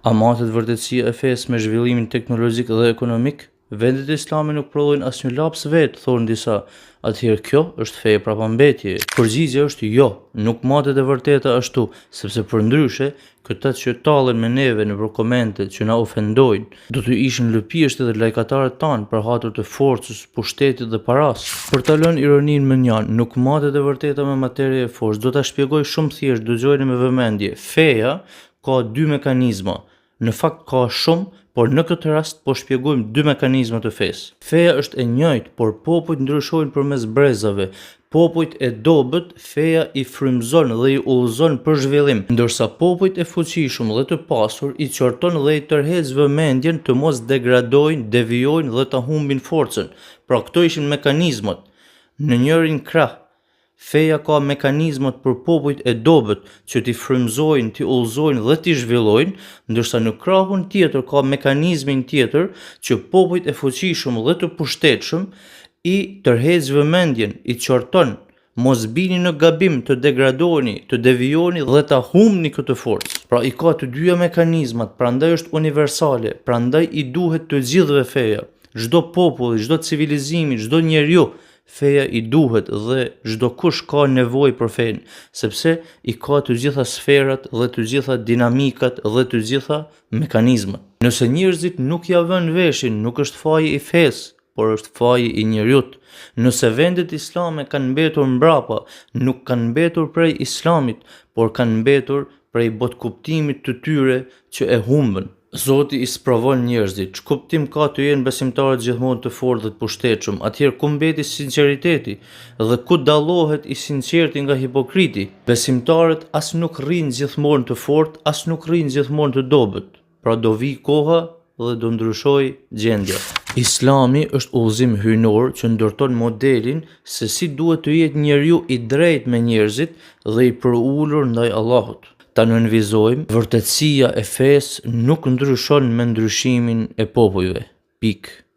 A matet vërtetësia e fesë me zhvillimin teknologjik dhe ekonomik? Vendet islame nuk prodhojnë asnjë laps vetë, thonë disa. Atëherë kjo është feja prapambetje. Përgjigjja është jo, nuk matet e vërteta ashtu, sepse përndryshe, këta që tallen me neve nëpër komentet që na ofendojnë, do të ishin lëpishtë edhe lajkatarët tanë për hatur të forcës, pushtetit dhe paras. Për ta lënë ironinë më njanë, nuk matet e vërteta me materie e forcë. Do ta shpjegoj shumë thjesht, dëgjojeni me vëmendje. Feja ka dy mekanizma. Në fakt ka shumë, por në këtë rast po shpjegojmë dy mekanizma të fesë. Feja është e njëjtë, por popujt ndryshojnë përmes brezave. Popujt e dobët, feja i frymëzon dhe i udhëzon për zhvillim, ndërsa popujt e fuqishëm dhe të pasur i qorton dhe i tërheq vëmendjen të mos degradojnë, devijojnë dhe ta humbin forcën. Pra këto ishin mekanizmat. Në njërin krah, feja ka mekanizmat për popujt e dobët që t'i frymëzojnë, t'i udhëzojnë dhe t'i zhvillojnë, ndërsa në krahun tjetër ka mekanizmin tjetër që popujt e fuqishëm dhe të pushtetshëm i tërheq vëmendjen, i qorton, mos bini në gabim të degradoni, të devijoni dhe ta humbni këtë forcë. Pra i ka të dyja mekanizmat, prandaj është universale, prandaj i duhet të gjithëve feja. Çdo popull, çdo civilizimi, çdo njeriu feja i duhet dhe çdo kush ka nevojë për fenë, sepse i ka të gjitha sferat dhe të gjitha dinamikat dhe të gjitha mekanizmat. Nëse njerëzit nuk ja vënë veshin, nuk është faji i fesë, por është faji i njeriut. Nëse vendet islame kanë mbetur mbrapa, nuk kanë mbetur prej islamit, por kanë mbetur prej botkuptimit të tyre që e humbën. Zoti i sprovon njerëzit. Ç'kuptim ka të jenë besimtarët gjithmonë të fortë dhe të pushtetshëm? Atëherë ku mbeti sinqeriteti dhe ku dallohet i sinqerti nga hipokriti? Besimtarët as nuk rrinë gjithmonë të fortë, as nuk rrinë gjithmonë të dobët. Pra do vi koha dhe do ndryshojë gjendja. Islami është udhëzim hyjnor që ndërton modelin se si duhet të jetë njeriu i drejtë me njerëzit dhe i përulur ndaj Allahut. Ta nënvizojmë, vërtetësia e fesë nuk ndryshon me ndryshimin e popujve. Pikë.